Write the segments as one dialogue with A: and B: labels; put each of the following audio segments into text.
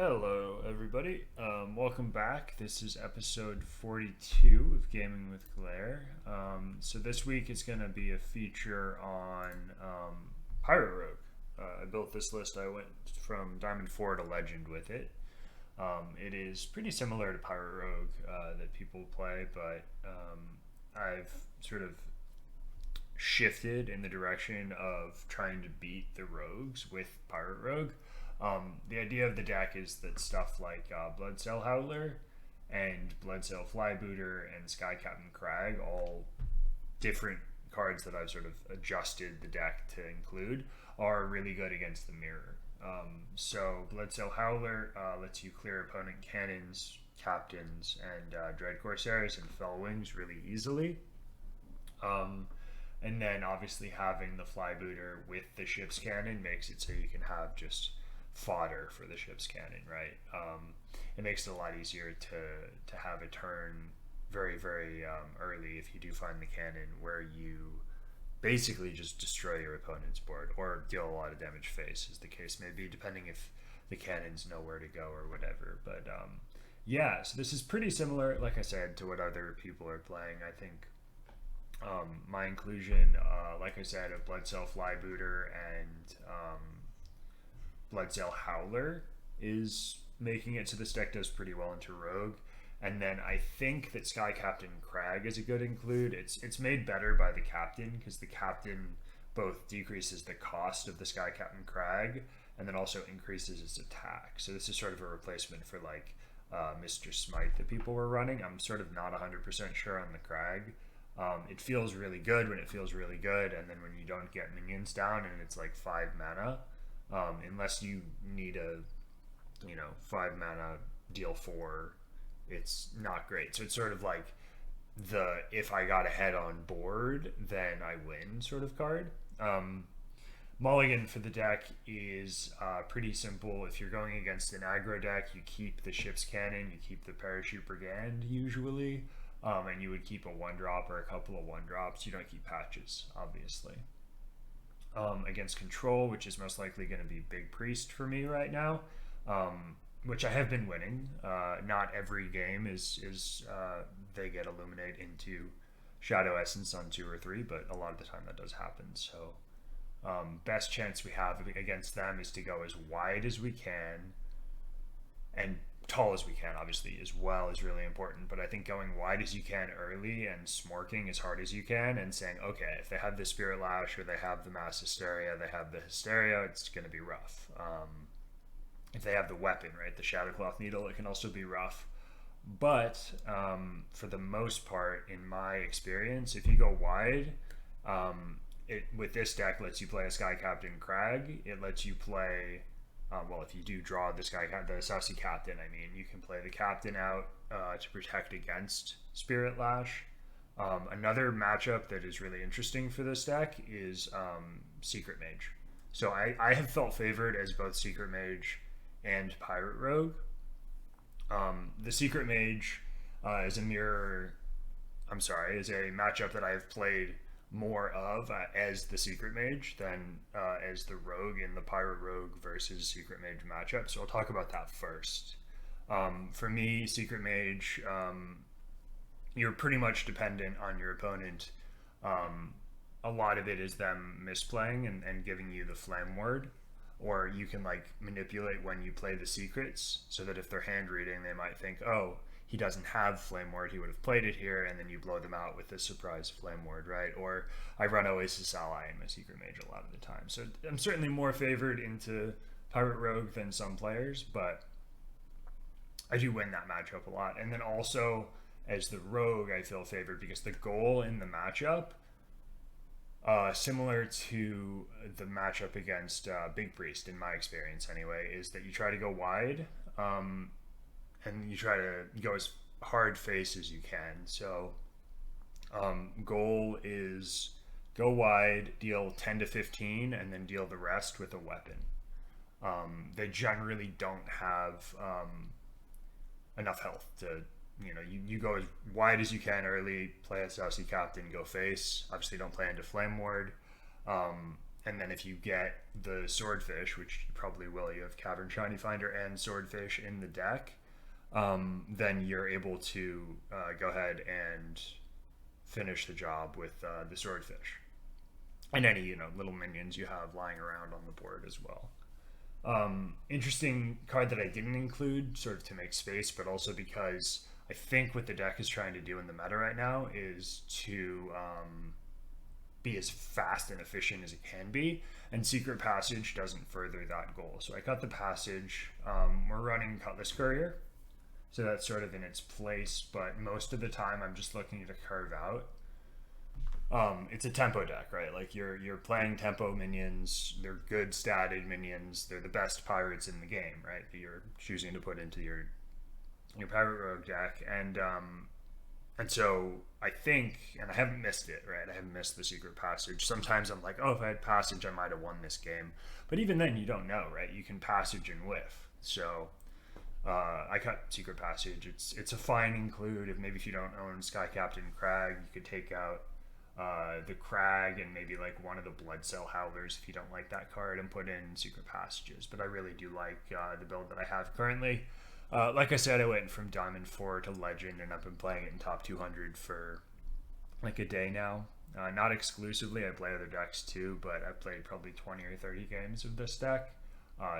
A: Hello, everybody. Welcome back. This is episode 42 of Gaming with Glare. So this week is going to be a feature on Pirate Rogue. I built this list. I went from Diamond 4 to Legend with it. It is pretty similar to Pirate Rogue that people play, but I've sort of shifted in the direction of trying to beat the rogues with Pirate Rogue. The idea of the deck is that stuff like Bloodsail Howler and Bloodsail Flybooter and Sky Captain Crag, all different cards that I've sort of adjusted the deck to include, are really good against the mirror. So Bloodsail Howler lets you clear opponent cannons, captains, and Dread Corsairs and Fell Wings really easily. And then obviously having the Flybooter with the ship's cannon makes it so you can have just fodder for the ship's cannon, right? It makes it a lot easier to have a turn very early if you do find the cannon where you basically just destroy your opponent's board or deal a lot of damage face, as the case may be, depending if the cannons know where to go or whatever. But yeah, so this is pretty similar, like I said, to what other people are playing. I think my inclusion, like I said, of Bloodsail Flybooter and Bloodsail Howler is making it so this deck does pretty well into Rogue. And then I think that Sky Captain Crag is a good include. It's made better by the Captain, because the Captain both decreases the cost of the Sky Captain Crag and then also increases its attack. So this is sort of a replacement for like Mr. Smite that people were running. I'm sort of not 100% sure on the Crag. It feels really good when it feels really good, and then when you don't get minions down and it's like 5 mana, unless you need a 5 mana deal 4, it's not great. So it's sort of like the if I got ahead on board then I win sort of card. Mulligan for the deck is pretty simple. If you're going against an aggro deck, you keep the ship's cannon, you keep the parachute brigand usually, and you would keep a 1-drop or a couple of 1-drops. You don't keep patches, obviously. Against control, which is most likely going to be Big Priest for me right now, which I have been winning. Not every game is they get Illuminate into Shadow Essence on 2 or 3, but a lot of the time that does happen. So best chance we have against them is to go as wide as we can and tall as we can, obviously, as well, is really important. But I think going wide as you can early and smorking as hard as you can and saying, okay, if they have the Spirit Lash or they have the Mass Hysteria, they have the Hysteria, it's going to be rough. If they have the weapon, right, the Shadowcloth Needle, it can also be rough. But for the most part, in my experience, if you go wide, it with this deck lets you play a Sky Captain Crag. It lets you play well, if you do draw the Sassy Captain, I mean, you can play the Captain out to protect against Spirit Lash. Another matchup that is really interesting for this deck is Secret Mage. So I have felt favored as both Secret Mage and Pirate Rogue. The Secret Mage is a matchup that I have played more of as the Secret Mage than as the Rogue in the Pirate Rogue versus Secret Mage matchup. So I'll talk about that first. For me, Secret Mage, you're pretty much dependent on your opponent. A lot of it is them misplaying and giving you the Flame Ward, or you can like manipulate when you play the secrets so that if they're hand reading, they might think, oh, he doesn't have Flame Ward, he would have played it here, and then you blow them out with a surprise Flame Ward, right? Or I run Oasis Ally in my Secret Mage a lot of the time. So I'm certainly more favored into Pirate Rogue than some players, but I do win that matchup a lot. And then also, as the Rogue, I feel favored because the goal in the matchup, similar to the matchup against Big Priest, in my experience anyway, is that you try to go wide, and you try to go as hard face as you can. So goal is go wide, deal 10 to 15, and then deal the rest with a weapon. They generally don't have enough health to, you go as wide as you can early, play a Sassy Captain, go face. Obviously don't play into Flame Ward. And then if you get the Swordfish, which you probably will, you have Cavern Shiny Finder and Swordfish in the deck, then you're able to go ahead and finish the job with the Swordfish. And any, little minions you have lying around on the board as well. Interesting card that I didn't include, sort of to make space, but also because I think what the deck is trying to do in the meta right now is to be as fast and efficient as it can be, and Secret Passage doesn't further that goal. So I cut the Passage. We're running Cutlass Courier, so that's sort of in its place, but most of the time I'm just looking to carve out. It's a tempo deck, right? Like you're playing tempo minions. They're good statted minions. They're the best pirates in the game, right? That you're choosing to put into your pirate rogue deck, and so I think, and I haven't missed it, right? I haven't missed the Secret Passage. Sometimes I'm like, oh, if I had Passage, I might have won this game. But even then, you don't know, right? You can Passage and whiff. So I cut Secret Passage. It's a fine include. If you don't own Sky Captain Crag, you could take out the Crag and maybe like one of the Blood Cell Howlers if you don't like that card, and put in Secret Passages. But I really do like the build that I have currently. Like I said, I went from Diamond 4 to Legend, and I've been playing it in top 200 for like a day now. Not exclusively, I play other decks too, but I've played probably 20 or 30 games of this deck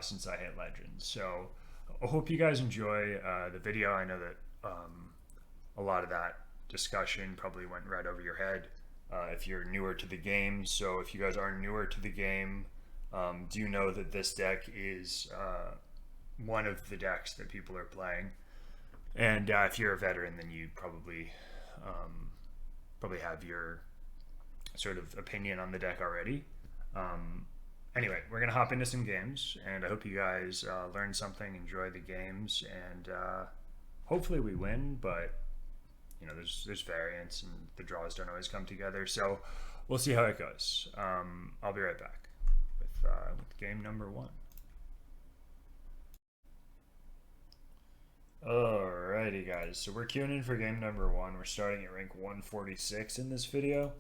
A: since I hit Legend. So I hope you guys enjoy the video. I know that a lot of that discussion probably went right over your head if you're newer to the game. So if you guys are newer to the game, do know that this deck is one of the decks that people are playing, and if you're a veteran, then you probably have your sort of opinion on the deck already. Anyway, we're gonna hop into some games, and I hope you guys learn something, enjoy the games, and hopefully we win. But there's variance, and the draws don't always come together, so we'll see how it goes. I'll be right back with game number 1. Alrighty guys, so we're queuing in for game number 1. We're starting at rank 146 in this video.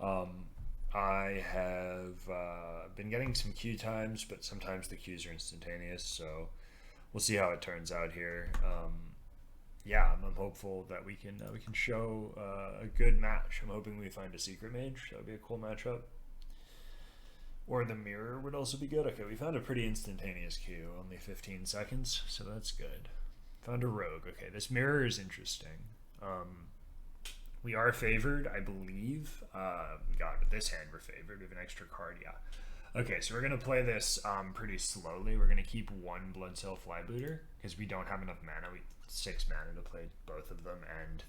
A: I have been getting some queue times, but sometimes the queues are instantaneous, so we'll see how it turns out here. Yeah, I'm hopeful that we can show a good match. I'm hoping we find a Secret Mage. That would be a cool matchup. Or the Mirror would also be good. Okay, we found a pretty instantaneous queue, only 15 seconds, so that's good. Found a Rogue. Okay, this Mirror is interesting. We are favored, I believe. God, with this hand we're favored. We have an extra card, yeah. Okay, so we're going to play this pretty slowly. We're going to keep one Blood Cell Flybooter, because we don't have enough mana. We 6 mana to play both of them, and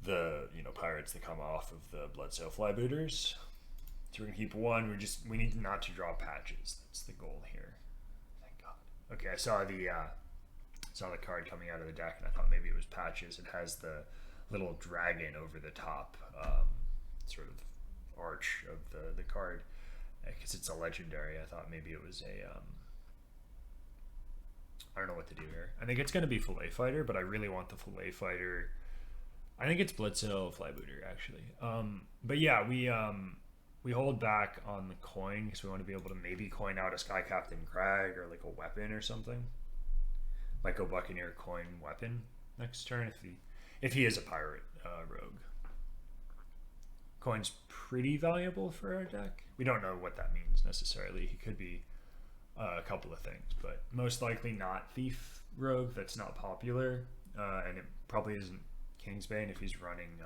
A: the pirates that come off of the Blood Cell Flybooters. So we're going to keep one. We need not to draw patches. That's the goal here. Thank God. Okay, I saw the card coming out of the deck, and I thought maybe it was patches. It has the little dragon over the top, sort of arch of the card, because it's a legendary. I thought maybe it was a I don't know what to do here. I think it's going to be Fillet Fighter, but I really want the Fillet Fighter. I think it's Blitzel Flybooter, actually. But yeah, we hold back on the coin because we want to be able to maybe coin out a Sky Captain Crag or like a weapon or something. Might go Buccaneer coin weapon next turn if he is a pirate rogue. Coin's pretty valuable for our deck. We don't know what that means necessarily. He could be a couple of things, but most likely not Thief Rogue. That's not popular, and it probably isn't Kingsbane if he's running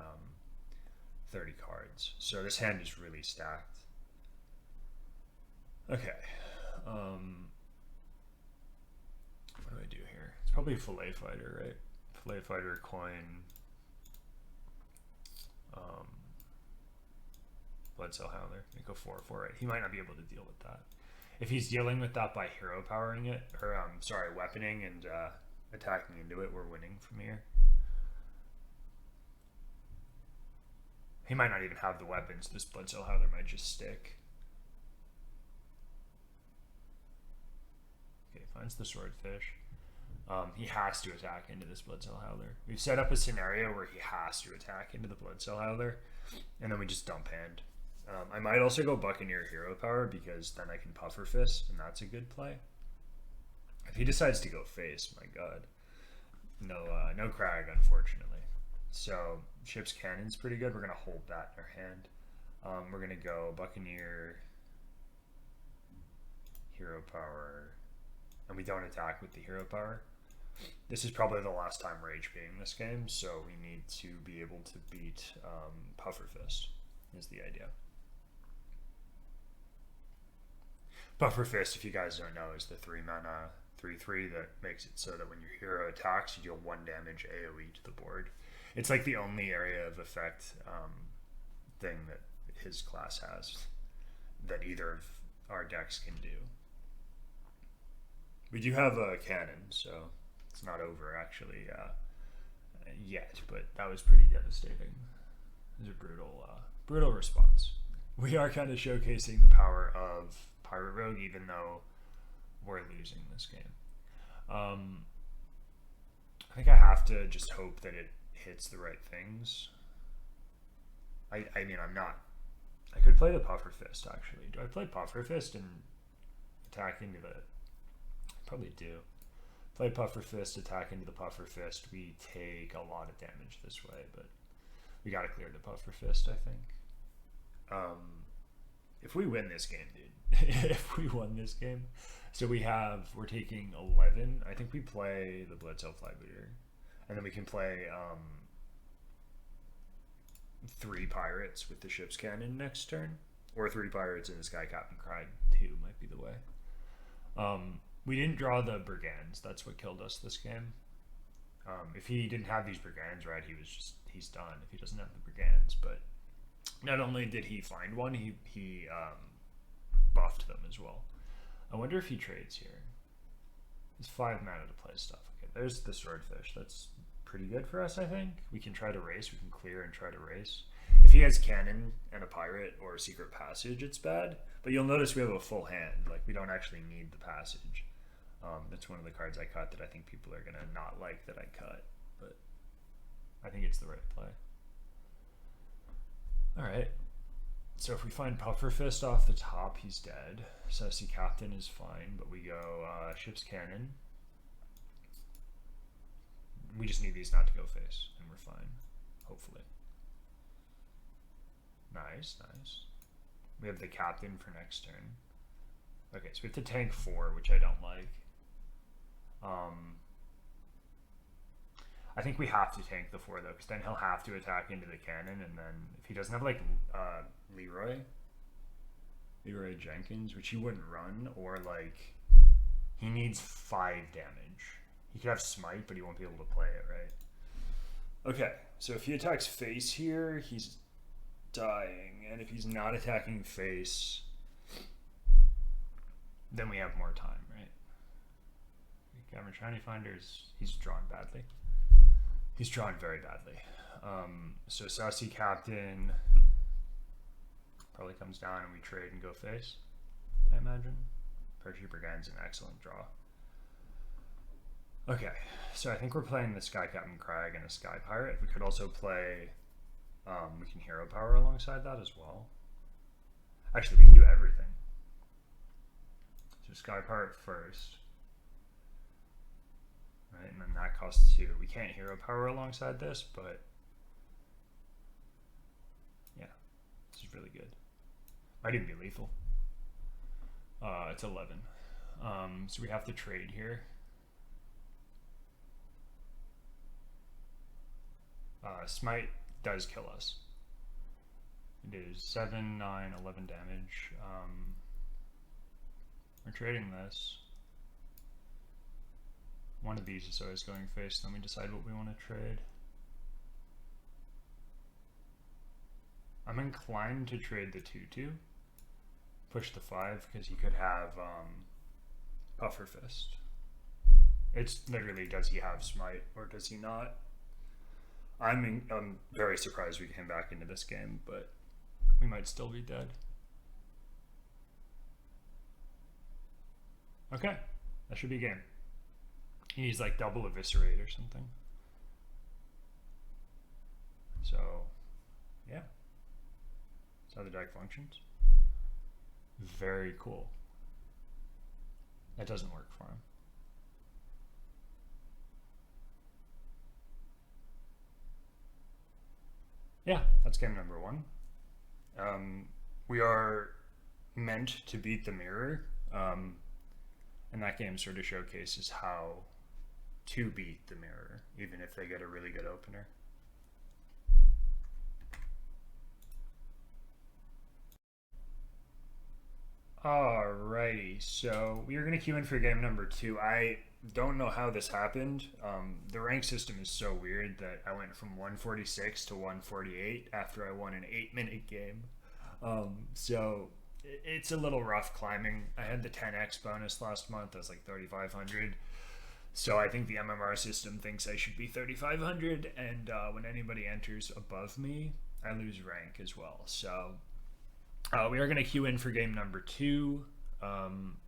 A: 30 cards. So this hand is really stacked. Okay. What do I do here? It's probably Fillet Fighter, right? Fillet Fighter, coin, Blood Cell Howler. Go 4/4, right? He might not be able to deal with that. If he's dealing with that by hero powering it, or weaponing and attacking into it, we're winning from here. He might not even have the weapons. This Blood Cell Howler might just stick. Okay, finds the Swordfish. He has to attack into this Blood Cell Howler. We've set up a scenario where he has to attack into the Blood Cell Howler, and then we just dump hand. I might also go Buccaneer Hero Power because then I can Puffer Fist, and that's a good play. If he decides to go face, my god. No Crag, unfortunately. So, Ship's Cannon's pretty good. We're going to hold that in our hand. We're going to go Buccaneer Hero Power, and we don't attack with the Hero Power. This is probably the last time Rage being this game, so we need to be able to beat Puffer Fist, is the idea. Puffer Fist, if you guys don't know, is the 3-mana 3/3 that makes it so that when your hero attacks, you deal 1 damage AoE to the board. It's like the only area of effect thing that his class has that either of our decks can do. We do have a cannon, so it's not over actually yet, but that was pretty devastating. It was a brutal response. We are kind of showcasing the power of Pirate Rogue, even though we're losing this game. I think I have to just hope that it hits the right things. I mean, I'm not. I could play the Puffer Fist, actually. Do I play Puffer Fist and attack into the... I probably do. Play Puffer Fist, attack into the Puffer Fist. We take a lot of damage this way, but we gotta clear the Puffer Fist, I think. If we win this game, dude. If we won this game. So we're taking 11. I think we play the Blitzo Flybooter. And then we can play 3 pirates with the Ship's Cannon next turn. Or 3 pirates and the Sky Captain Cried 2 might be the way. We didn't draw the Brigands. That's what killed us this game. If he didn't have these Brigands, right, he's done if he doesn't have the Brigands. But not only did he find one, he buffed them as well. I wonder if he trades here. It's 5 mana to play stuff. Okay, there's the Swordfish. That's pretty good for us, I think. We can try to race. We can clear and try to race. If he has Cannon and a Pirate or a Secret Passage, it's bad. But you'll notice we have a full hand. Like, we don't actually need the Passage. That's one of the cards I cut that I think people are going to not like that I cut. But I think it's the right play. Alright. So if we find Puffer Fist off the top, he's dead. Sassy Captain is fine, but we go Ship's Cannon. We just need these not to go face, and we're fine. Hopefully. Nice, nice. We have the Captain for next turn. Okay, so we have to tank 4, which I don't like. I think we have to tank the 4 though, because then he'll have to attack into the cannon, and then if he doesn't have like Leroy Jenkins, which he wouldn't run, or like he needs 5 damage. He could have Smite, but he won't be able to play it, right? Okay, so if he attacks face here, he's dying, and if he's not attacking face, then we have more time, right? Cameron Shiny Finders, he's drawn badly. He's drawn very badly. So Sassy Captain probably comes down and we trade and go face, I imagine. Paratrooper Brigand's an excellent draw. Okay, so I think we're playing the Sky Captain Crag and a Sky Pirate. We could also play, we can Hero Power alongside that as well. Actually, we can do everything. So Sky Pirate first. Right, and then that costs 2. We can't Hero Power alongside this, but yeah, this is really good. Might even be lethal. It's 11. So we have to trade here. Smite does kill us. It is 7, 9, 11 damage. We're trading this. One of these is always going face, then we decide what we want to trade. I'm inclined to trade the 2/2. Push the 5, because he could have Puffer Fist. It's literally, does he have Smite or does he not? I'm very surprised we came back into this game, but we might still be dead. Okay, that should be game. He needs like double Eviscerate or something. So, yeah. how the deck functions. Very cool. That doesn't work for him. Yeah, that's game number one. We are meant to beat the mirror, and that game sort of showcases how to beat the mirror, even if they get a really good opener. Alrighty, so we are going to queue in for game number two. I don't know how this happened. The rank system is so weird that I went from 146 to 148 after I won an 8-minute game. So it's a little rough climbing. I had the 10x bonus last month. I was like 3,500. So I think the MMR system thinks I should be 3,500, and when anybody enters above me, I lose rank as well. So we are going to queue in for game number two.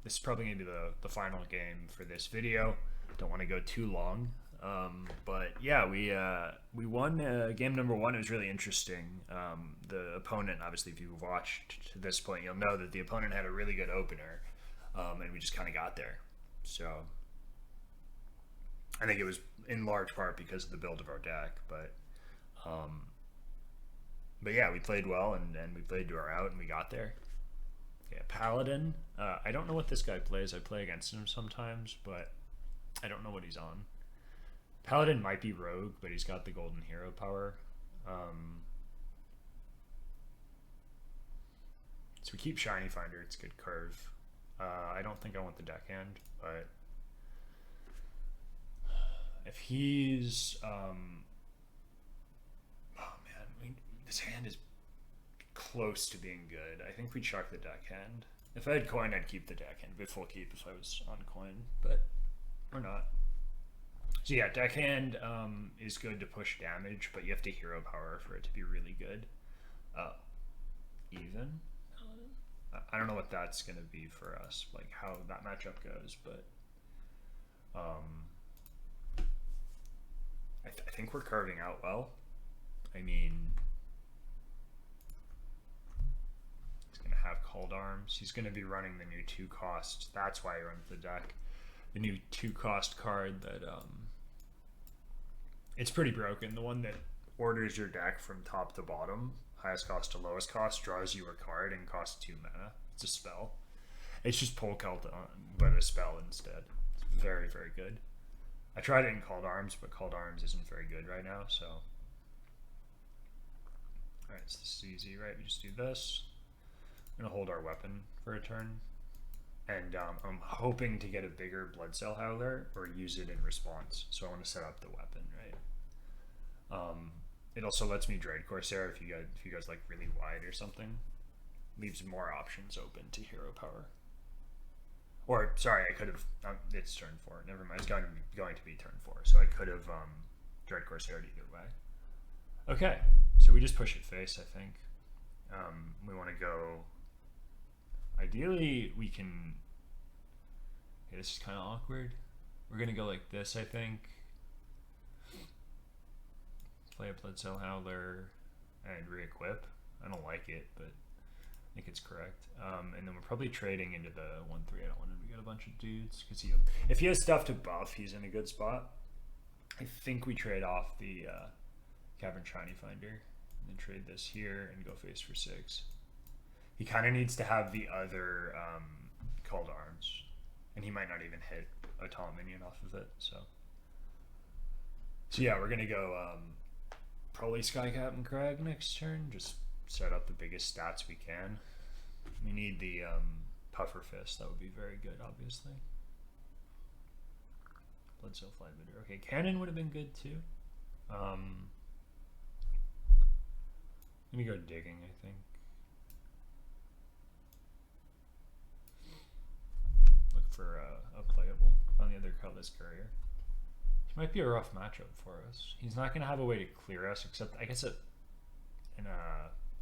A: This is probably going to be the final game for this video. Don't want to go too long. But yeah, we won game number one. It was really interesting. The opponent, obviously, if you've watched to this point, you'll know that the opponent had a really good opener, and we just kind of got there. So I think it was in large part because of the build of our deck, but yeah, we played well, and we played to our out, and we got there. Yeah, Paladin. I don't know what this guy plays. I play against him sometimes, but I don't know what he's on. Paladin might be rogue, but he's got the golden hero power. So we keep Shiny Finder. It's good curve. I don't think I want the deckhand, but if he's this hand is close to being good. I think we chuck the deckhand. If I had coin, I'd keep the deckhand. It'd be full keep if I was on coin, but we're not. So yeah, deckhand is good to push damage, but you have to hero power for it to be really good. Even? I don't know what that's going to be for us, like how that matchup goes, but I think we're carving out well. I mean, have called arms. He's going to be running the new 2-cost. That's why he runs the deck. The new 2-cost card that it's pretty broken. The one that orders your deck from top to bottom, highest cost to lowest cost, draws you a card and costs 2 mana. It's a spell. It's just pull cult but a spell instead. It's very, very good. I tried it in Called Arms, but Called Arms isn't very good right now, so. Alright, so this is easy, right? We just do this. I'm going to hold our weapon for a turn, and I'm hoping to get a bigger Blood Cell Howler or use it in response, so I want to set up the weapon, right? It also lets me Dread Corsair if you guys like really wide or something. Leaves more options open to hero power. Or, sorry, I could have, it's turn 4, never mind, it's going to be turn 4, so I could have Dread Corsair either way. Okay, so we just push it face, I think. We want to go. Ideally, we can. Okay, this is kind of awkward. We're gonna go like this, I think. Play a Blood Cell Howler and re-equip. I don't like it, but I think it's correct. And then we're probably trading into the 1/3. I don't want him to get a bunch of dudes because if he has stuff to buff, he's in a good spot. I think we trade off the Cavern Shiny Finder. And trade this here and go face for 6. He kind of needs to have the other Called Arms, and he might not even hit a tall minion off of it. So yeah, we're gonna go probably Sky Captain Crag next turn. Just set up the biggest stats we can. We need the Puffer Fist. That would be very good, obviously. Blood Cell Fly Bitter. Okay, Cannon would have been good too. I'm gonna go digging, I think. Look for a playable on the other colorless courier. He might be a rough matchup for us. He's not gonna have a way to clear us, except I guess an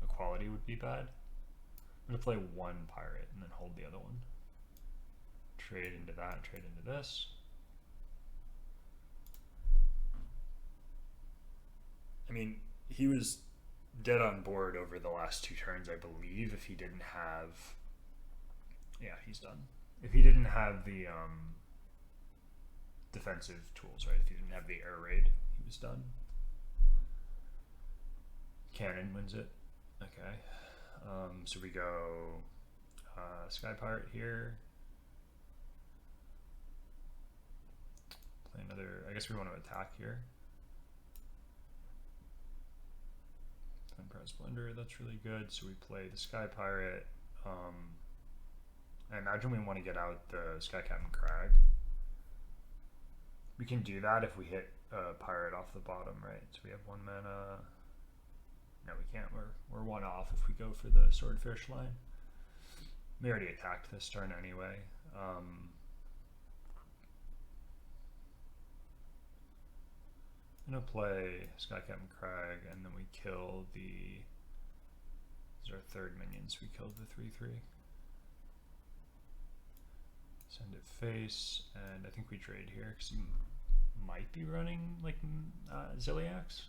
A: equality would be bad. I'm gonna play one pirate and then hold the other one. Trade into that, trade into this. I mean, he was dead on board over the last 2 turns, I believe, if he didn't have... Yeah, he's done. If he didn't have the defensive tools, right? If he didn't have the air raid, he was done. Cannon wins it. Okay. So we go Sky Pirate here. Play another... I guess we want to attack here. Press Blender, that's really good. So we play the Sky Pirate. I imagine we want to get out the Sky Captain Crag. We can do that if we hit a pirate off the bottom, right? So we have 1 mana. No, we can't. We're 1 off if we go for the Swordfish line. We already attacked this turn anyway. I'm gonna play Sky Captain Crag, and then we kill the... This is our 3rd minions. We killed the 3/3. Send it face, and I think we trade here because he might be running like Ziliax.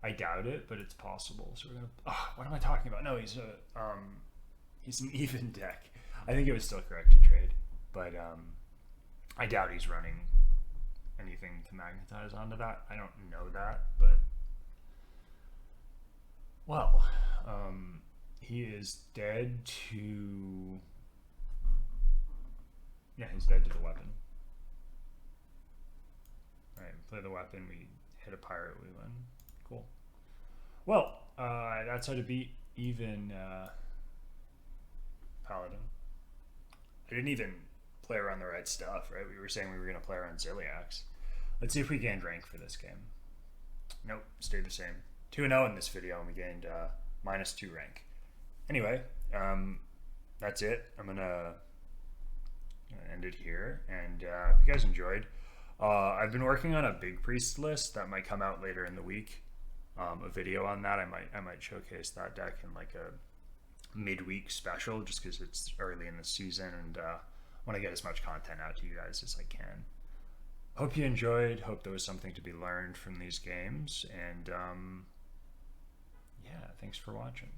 A: I doubt it, but it's possible. So we're gonna... what am I talking about? No, he's an even deck. I think it was still correct to trade, but I doubt he's running anything to magnetize onto that. I don't know that, but well, he is dead to... Yeah, he's dead to the weapon. Alright, we play the weapon, we hit a pirate, we win. Cool. Well, that's how to beat even Paladin. I didn't even play around the right stuff, right? We were saying we were going to play around Ziliax. Let's see if we gained rank for this game. Nope, stayed the same. 2-0 in this video, and we gained -2 rank. Anyway, that's it. I'm going to end it here, and if you guys enjoyed, I've been working on a big priest list that might come out later in the week. A video on that. I might showcase that deck in like a midweek special, just because it's early in the season, and want to get as much content out to you guys as I can. Hope you enjoyed. Hope there was something to be learned from these games, and yeah, thanks for watching.